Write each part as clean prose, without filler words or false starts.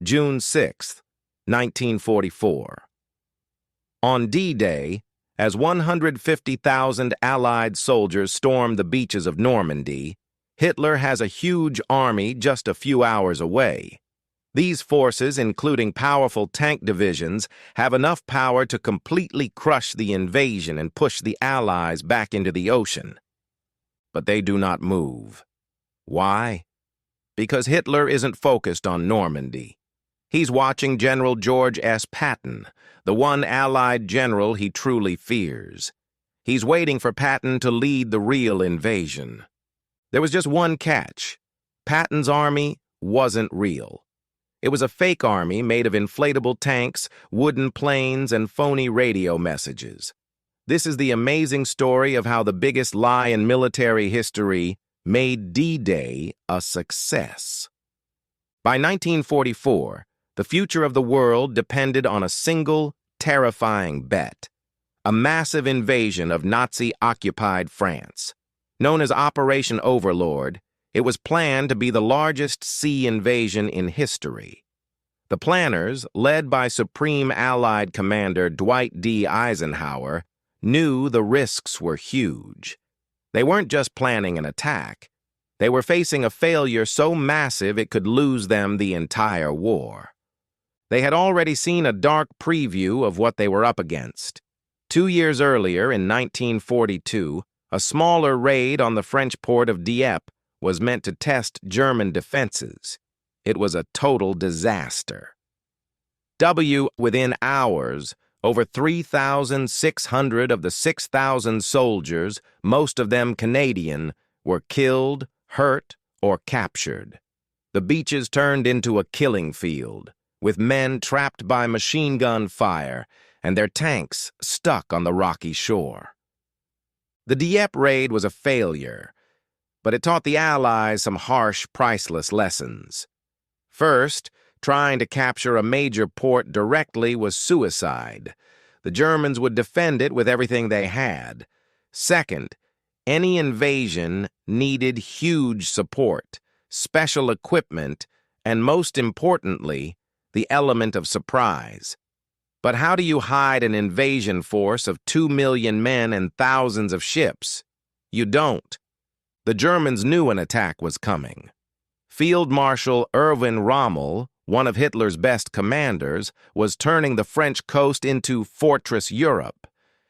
June 6, 1944. On D-Day, as 150,000 Allied soldiers storm the beaches of Normandy, Hitler has a huge army just a few hours away. These forces, including powerful tank divisions, have enough power to completely crush the invasion and push the Allies back into the ocean. But they do not move. Why? Because Hitler isn't focused on Normandy. He's watching General George S. Patton, the one Allied general he truly fears. He's waiting for Patton to lead the real invasion. There was just one catch. Patton's army wasn't real. It was a fake army made of inflatable tanks, wooden planes, and phony radio messages. This is the amazing story of how the biggest lie in military history made D-Day a success. By 1944, the future of the world depended on a single, terrifying bet: a massive invasion of Nazi-occupied France. Known as Operation Overlord, it was planned to be the largest sea invasion in history. The planners, led by Supreme Allied Commander Dwight D. Eisenhower, knew the risks were huge. They weren't just planning an attack. They were facing a failure so massive it could lose them the entire war. They had already seen a dark preview of what they were up against. 2 years earlier, in 1942, a smaller raid on the French port of Dieppe was meant to test German defenses. It was a total disaster. Within hours, over 3,600 of the 6,000 soldiers, most of them Canadian, were killed, hurt, or captured. The beaches turned into a killing field, with men trapped by machine gun fire and their tanks stuck on the rocky shore. The Dieppe raid was a failure, but it taught the Allies some harsh, priceless lessons. First, trying to capture a major port directly was suicide. The Germans would defend it with everything they had. Second, any invasion needed huge support, special equipment, and most importantly, the element of surprise. But how do you hide an invasion force of 2 million men and thousands of ships? You don't. The Germans knew an attack was coming. Field Marshal Erwin Rommel, one of Hitler's best commanders, was turning the French coast into Fortress Europe.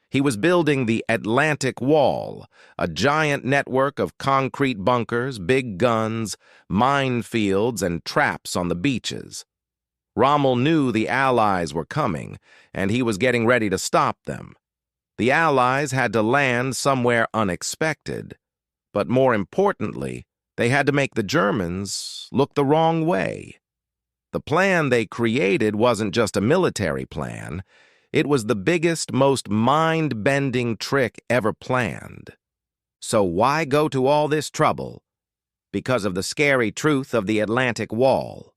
He was building the Atlantic Wall, a giant network of concrete bunkers, big guns, minefields, and traps on the beaches. Rommel knew the Allies were coming, and he was getting ready to stop them. The Allies had to land somewhere unexpected, but more importantly, they had to make the Germans look the wrong way. The plan they created wasn't just a military plan. It was the biggest, most mind-bending trick ever planned. So why go to all this trouble? Because of the scary truth of the Atlantic Wall.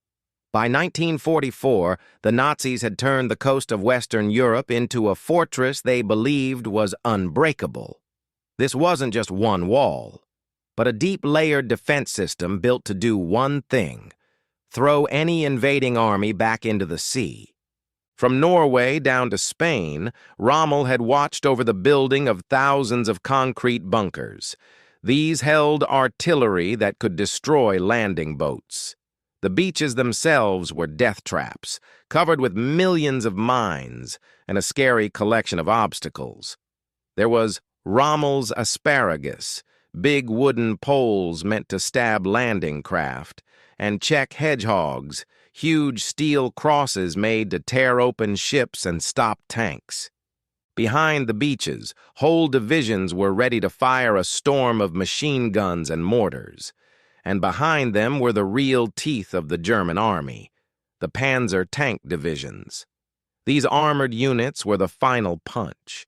By 1944, the Nazis had turned the coast of Western Europe into a fortress they believed was unbreakable. This wasn't just one wall, but a deep-layered defense system built to do one thing: throw any invading army back into the sea. From Norway down to Spain, Rommel had watched over the building of thousands of concrete bunkers. These held artillery that could destroy landing boats. The beaches themselves were death traps, covered with millions of mines and a scary collection of obstacles. There was Rommel's asparagus, big wooden poles meant to stab landing craft, and Czech hedgehogs, huge steel crosses made to tear open ships and stop tanks. Behind the beaches, whole divisions were ready to fire a storm of machine guns and mortars. And behind them were the real teeth of the German army, the Panzer tank divisions. These armored units were the final punch,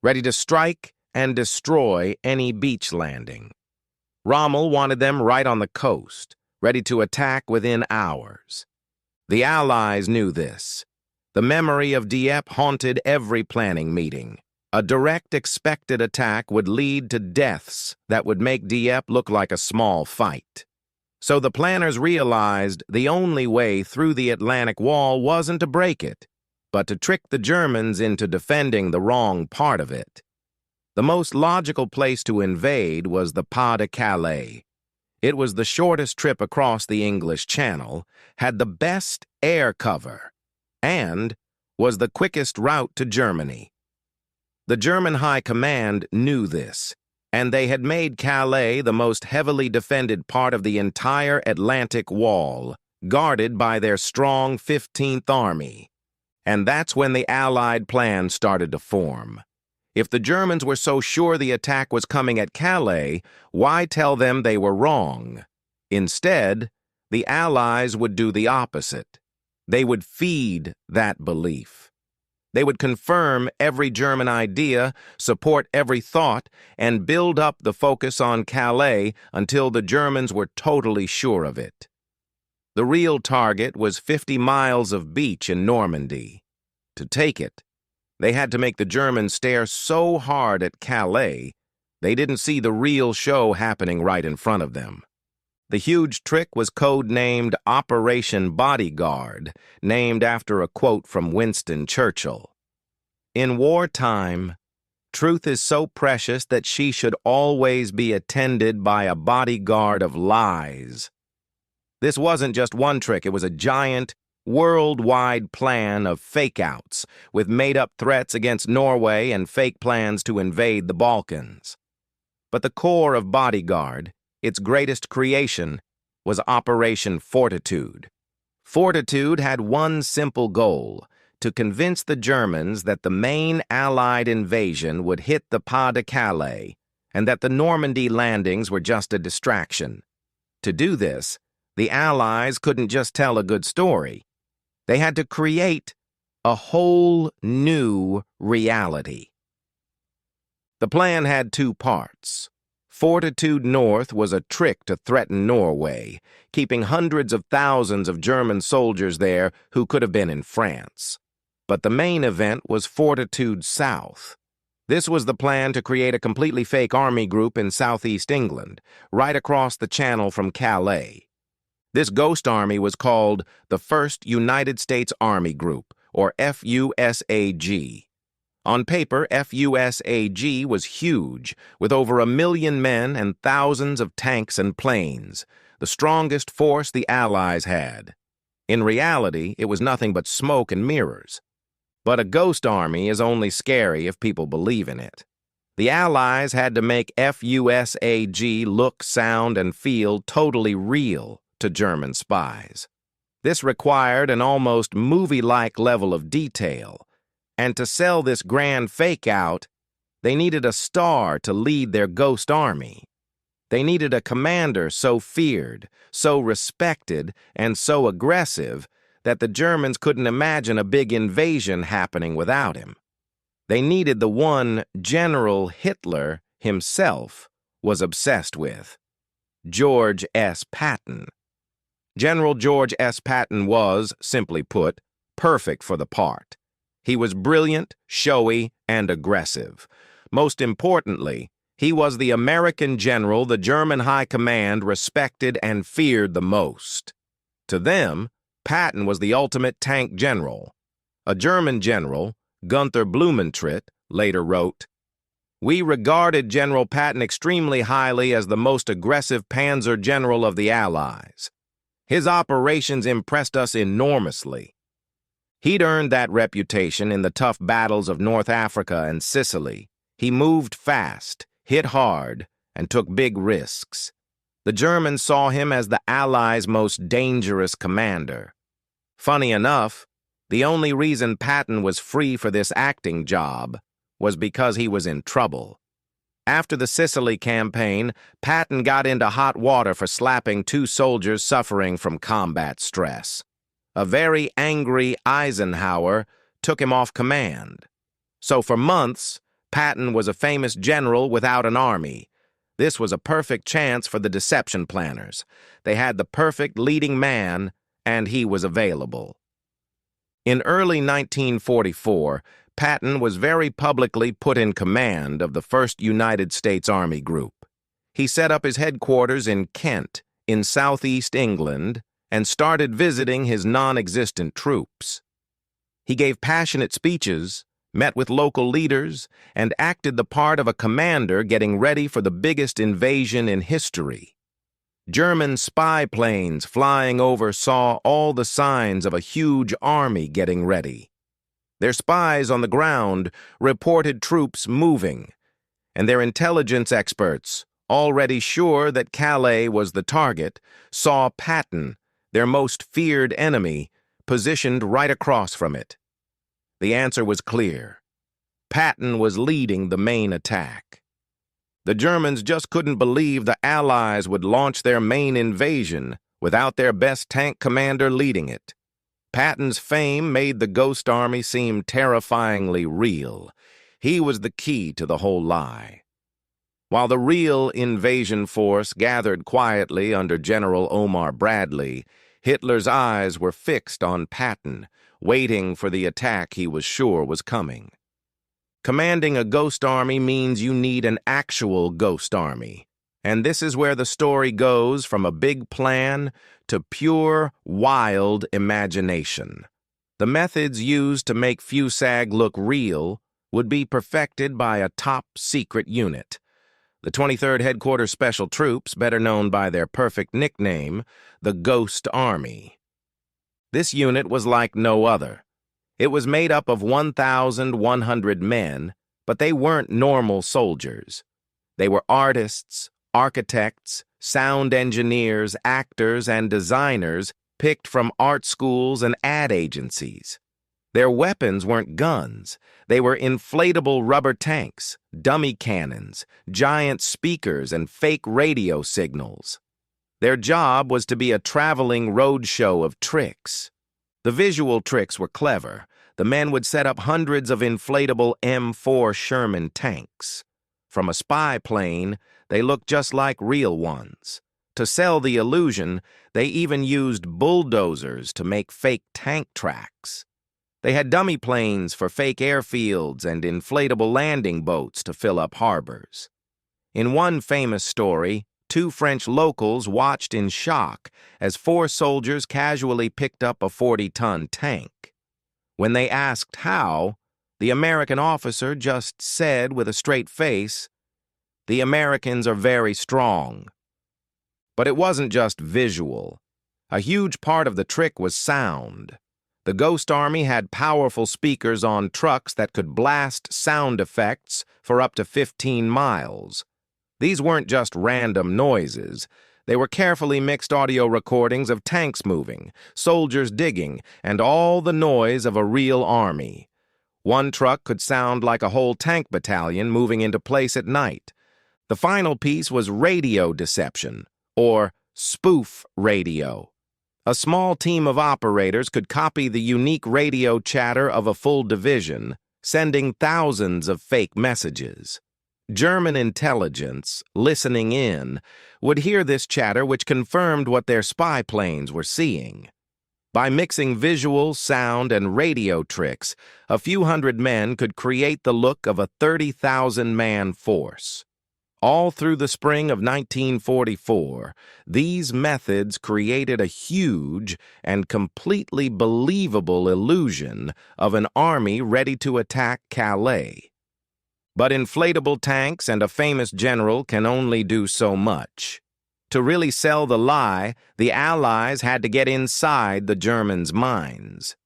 ready to strike and destroy any beach landing. Rommel wanted them right on the coast, ready to attack within hours. The Allies knew this. The memory of Dieppe haunted every planning meeting. A direct expected attack would lead to deaths that would make Dieppe look like a small fight. So the planners realized the only way through the Atlantic Wall wasn't to break it, but to trick the Germans into defending the wrong part of it. The most logical place to invade was the Pas de Calais. It was the shortest trip across the English Channel, had the best air cover, and was the quickest route to Germany. The German High Command knew this, and they had made Calais the most heavily defended part of the entire Atlantic Wall, guarded by their strong 15th Army. And that's when the Allied plan started to form. If the Germans were so sure the attack was coming at Calais, why tell them they were wrong? Instead, the Allies would do the opposite. They would feed that belief. They would confirm every German idea, support every thought, and build up the focus on Calais until the Germans were totally sure of it. The real target was 50 miles of beach in Normandy. To take it, they had to make the Germans stare so hard at Calais, they didn't see the real show happening right in front of them. The huge trick was codenamed Operation Bodyguard, named after a quote from Winston Churchill. In wartime, truth is so precious that she should always be attended by a bodyguard of lies. This wasn't just one trick, it was a giant, worldwide plan of fake-outs, with made-up threats against Norway and fake plans to invade the Balkans. But the core of Bodyguard, its greatest creation, was Operation Fortitude. Fortitude had one simple goal: to convince the Germans that the main Allied invasion would hit the Pas de Calais, and that the Normandy landings were just a distraction. To do this, the Allies couldn't just tell a good story. They had to create a whole new reality. The plan had two parts. Fortitude North was a trick to threaten Norway, keeping hundreds of thousands of German soldiers there who could have been in France. But the main event was Fortitude South. This was the plan to create a completely fake army group in southeast England, right across the channel from Calais. This ghost army was called the First United States Army Group, or FUSAG. On paper, FUSAG was huge, with over 1 million men and thousands of tanks and planes, the strongest force the Allies had. In reality, it was nothing but smoke and mirrors. But a ghost army is only scary if people believe in it. The Allies had to make FUSAG look, sound, and feel totally real to German spies. This required an almost movie-like level of detail, and to sell this grand fake-out, they needed a star to lead their ghost army. They needed a commander so feared, so respected, and so aggressive that the Germans couldn't imagine a big invasion happening without him. They needed the one General Hitler himself was obsessed with: George S. Patton. General George S. Patton was, simply put, perfect for the part. He was brilliant, showy, and aggressive. Most importantly, he was the American general the German High Command respected and feared the most. To them, Patton was the ultimate tank general. A German general, Gunther Blumentritt, later wrote, "We regarded General Patton extremely highly as the most aggressive panzer general of the Allies. His operations impressed us enormously. He'd earned that reputation in the tough battles of North Africa and Sicily. He moved fast, hit hard, and took big risks. The Germans saw him as the Allies' most dangerous commander. Funny enough, the only reason Patton was free for this acting job was because he was in trouble. After the Sicily campaign, Patton got into hot water for slapping 2 soldiers suffering from combat stress. A very angry Eisenhower took him off command. So for months, Patton was a famous general without an army. This was a perfect chance for the deception planners. They had the perfect leading man, and he was available. In early 1944, Patton was very publicly put in command of the 1st United States Army Group. He set up his headquarters in Kent, in southeast England and started visiting his non-existent troops. He gave passionate speeches, met with local leaders, and acted the part of a commander getting ready for the biggest invasion in history. German spy planes flying over saw all the signs of a huge army getting ready. Their spies on the ground reported troops moving, and their intelligence experts, already sure that Calais was the target, saw Patton, their most feared enemy, positioned right across from it. The answer was clear. Patton was leading the main attack. The Germans just couldn't believe the Allies would launch their main invasion without their best tank commander leading it. Patton's fame made the Ghost Army seem terrifyingly real. He was the key to the whole lie. While the real invasion force gathered quietly under General Omar Bradley, Hitler's eyes were fixed on Patton, waiting for the attack he was sure was coming. Commanding a ghost army means you need an actual ghost army, and this is where the story goes from a big plan to pure, wild imagination. The methods used to make Fusag look real would be perfected by a top-secret unit. The 23rd Headquarters Special Troops, better known by their perfect nickname, the Ghost Army. This unit was like no other. It was made up of 1,100 men, but they weren't normal soldiers. They were artists, architects, sound engineers, actors, and designers picked from art schools and ad agencies. Their weapons weren't guns. They were inflatable rubber tanks, dummy cannons, giant speakers, and fake radio signals. Their job was to be a traveling roadshow of tricks. The visual tricks were clever. The men would set up hundreds of inflatable M4 Sherman tanks. From a spy plane, they looked just like real ones. To sell the illusion, they even used bulldozers to make fake tank tracks. They had dummy planes for fake airfields and inflatable landing boats to fill up harbors. In one famous story, 2 French locals watched in shock as 4 soldiers casually picked up a 40-ton tank. When they asked how, the American officer just said with a straight face, "The Americans are very strong." But it wasn't just visual. A huge part of the trick was sound. The Ghost Army had powerful speakers on trucks that could blast sound effects for up to 15 miles. These weren't just random noises. They were carefully mixed audio recordings of tanks moving, soldiers digging, and all the noise of a real army. One truck could sound like a whole tank battalion moving into place at night. The final piece was radio deception, or spoof radio. A small team of operators could copy the unique radio chatter of a full division, sending thousands of fake messages. German intelligence, listening in, would hear this chatter which confirmed what their spy planes were seeing. By mixing visual, sound, and radio tricks, a few hundred men could create the look of a 30,000-man force. All through the spring of 1944, these methods created a huge and completely believable illusion of an army ready to attack Calais. But inflatable tanks and a famous general can only do so much. To really sell the lie, the Allies had to get inside the Germans' minds.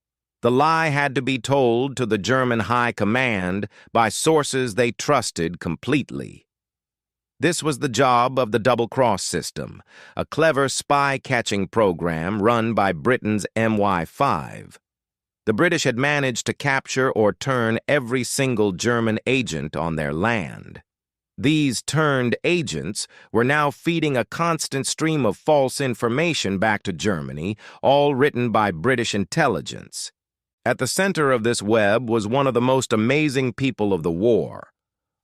The lie had to be told to the German high command by sources they trusted completely. This was the job of the double-cross system, a clever spy-catching program run by Britain's MI5. The British had managed to capture or turn every single German agent on their land. These turned agents were now feeding a constant stream of false information back to Germany, all written by British intelligence. At the center of this web was one of the most amazing people of the war,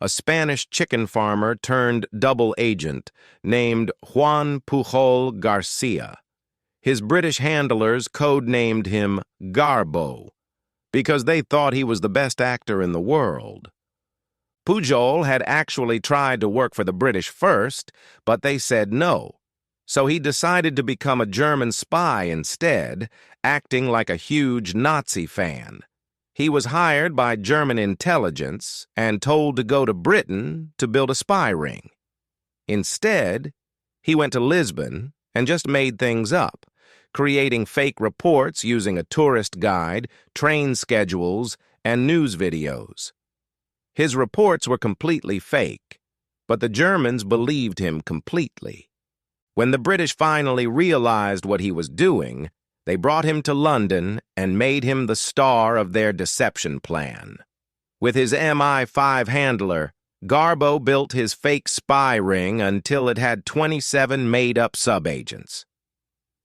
a Spanish chicken farmer turned double agent named Juan Pujol Garcia. His British handlers codenamed him Garbo because they thought he was the best actor in the world. Pujol had actually tried to work for the British first, but they said no. So he decided to become a German spy instead, acting like a huge Nazi fan. He was hired by German intelligence and told to go to Britain to build a spy ring. Instead, he went to Lisbon and just made things up, creating fake reports using a tourist guide, train schedules, and news videos. His reports were completely fake, but the Germans believed him completely. When the British finally realized what he was doing, they brought him to London and made him the star of their deception plan. With his MI5 handler, Garbo built his fake spy ring until it had 27 made-up subagents.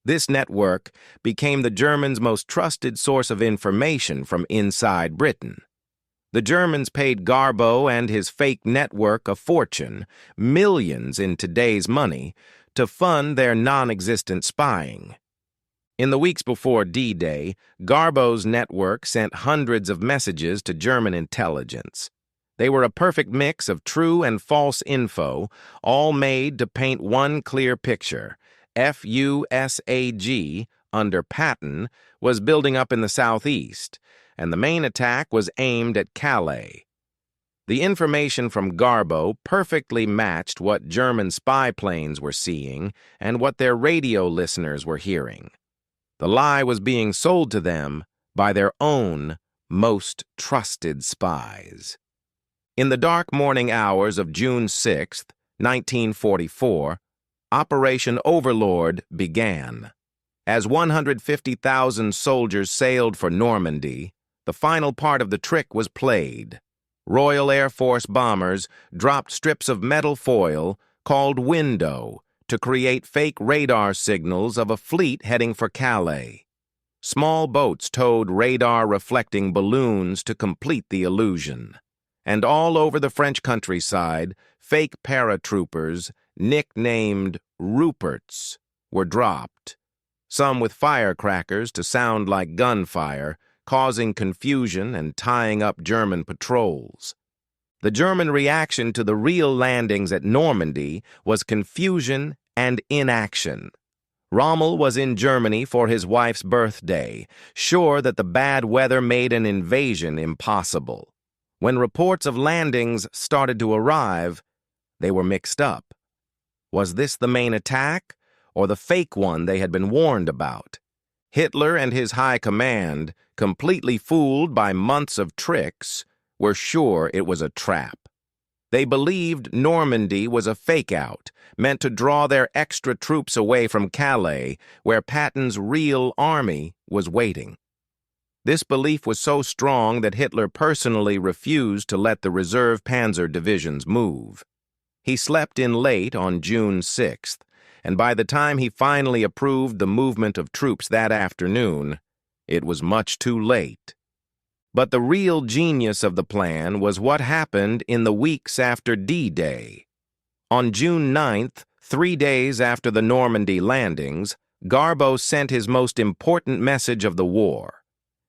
This network became the Germans' most trusted source of information from inside Britain. The Germans paid Garbo and his fake network a fortune, millions in today's money, to fund their non-existent spying. In the weeks before D-Day, Garbo's network sent hundreds of messages to German intelligence. They were a perfect mix of true and false info, all made to paint one clear picture. FUSAG, under Patton, was building up in the southeast, and the main attack was aimed at Calais. The information from Garbo perfectly matched what German spy planes were seeing and what their radio listeners were hearing. The lie was being sold to them by their own most trusted spies. In the dark morning hours of June 6, 1944, Operation Overlord began. As 150,000 soldiers sailed for Normandy, the final part of the trick was played. Royal Air Force bombers dropped strips of metal foil called window to create fake radar signals of a fleet heading for Calais. Small boats towed radar-reflecting balloons to complete the illusion. And all over the French countryside, fake paratroopers, nicknamed Ruperts, were dropped, some with firecrackers to sound like gunfire, causing confusion and tying up German patrols. The German reaction to the real landings at Normandy was confusion and inaction. Rommel was in Germany for his wife's birthday, sure that the bad weather made an invasion impossible. When reports of landings started to arrive, they were mixed up. Was this the main attack, or the fake one they had been warned about? Hitler and his high command, completely fooled by months of tricks, were sure it was a trap. They believed Normandy was a fake-out, meant to draw their extra troops away from Calais, where Patton's real army was waiting. This belief was so strong that Hitler personally refused to let the reserve panzer divisions move. He slept in late on June 6th, and by the time he finally approved the movement of troops that afternoon, it was much too late. But the real genius of the plan was what happened in the weeks after D-Day. On June 9th, 3 days after the Normandy landings, Garbo sent his most important message of the war.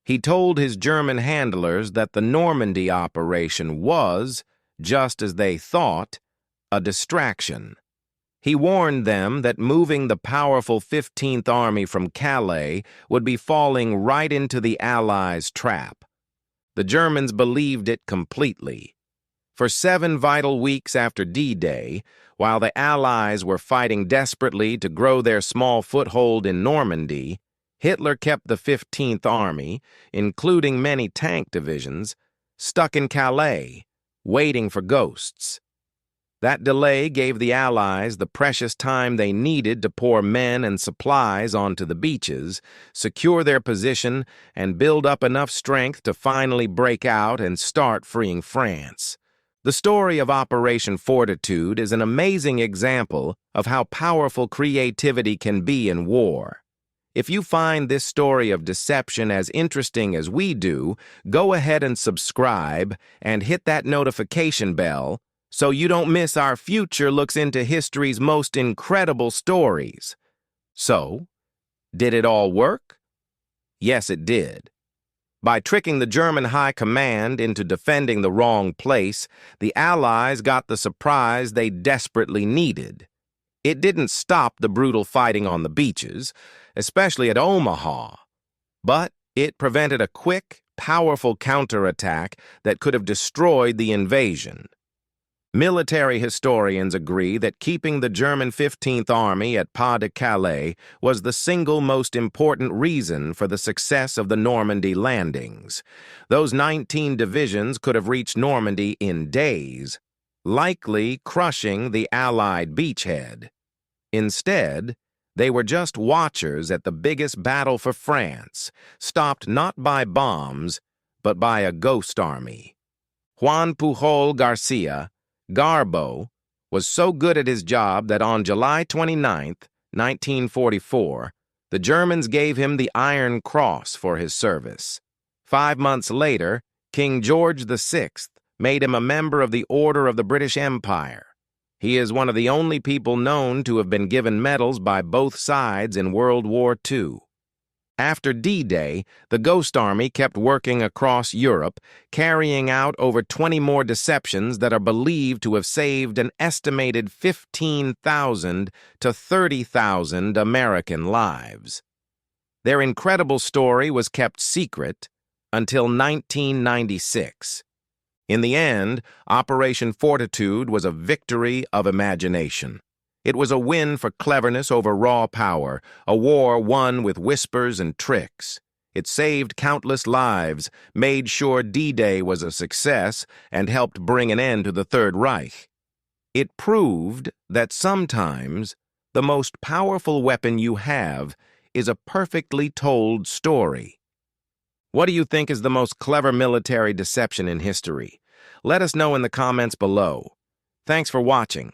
He told his German handlers that the Normandy operation was, just as they thought, a distraction. He warned them that moving the powerful 15th Army from Calais would be falling right into the Allies' trap. The Germans believed it completely. For 7 vital weeks after D-Day, while the Allies were fighting desperately to grow their small foothold in Normandy, Hitler kept the 15th Army, including many tank divisions, stuck in Calais, waiting for ghosts. That delay gave the Allies the precious time they needed to pour men and supplies onto the beaches, secure their position, and build up enough strength to finally break out and start freeing France. The story of Operation Fortitude is an amazing example of how powerful creativity can be in war. If you find this story of deception as interesting as we do, go ahead and subscribe and hit that notification bell so you don't miss our future looks into history's most incredible stories. So, did it all work? Yes, it did. By tricking the German high command into defending the wrong place, the Allies got the surprise they desperately needed. It didn't stop the brutal fighting on the beaches, especially at Omaha, but it prevented a quick, powerful counterattack that could have destroyed the invasion. Military historians agree that keeping the German 15th Army at Pas de Calais was the single most important reason for the success of the Normandy landings. Those 19 divisions could have reached Normandy in days, likely crushing the Allied beachhead. Instead, they were just watchers at the biggest battle for France, stopped not by bombs, but by a ghost army. Juan Pujol Garcia, Garbo, was so good at his job that on July 29, 1944, the Germans gave him the Iron Cross for his service. 5 months later, King George VI made him a member of the Order of the British Empire. He is one of the only people known to have been given medals by both sides in World War II. After D-Day, the Ghost Army kept working across Europe, carrying out over 20 more deceptions that are believed to have saved an estimated 15,000 to 30,000 American lives. Their incredible story was kept secret until 1996. In the end, Operation Fortitude was a victory of imagination. It was a win for cleverness over raw power, a war won with whispers and tricks. It saved countless lives, made sure D-Day was a success, and helped bring an end to the Third Reich. It proved that sometimes the most powerful weapon you have is a perfectly told story. What do you think is the most clever military deception in history? Let us know in the comments below. Thanks for watching.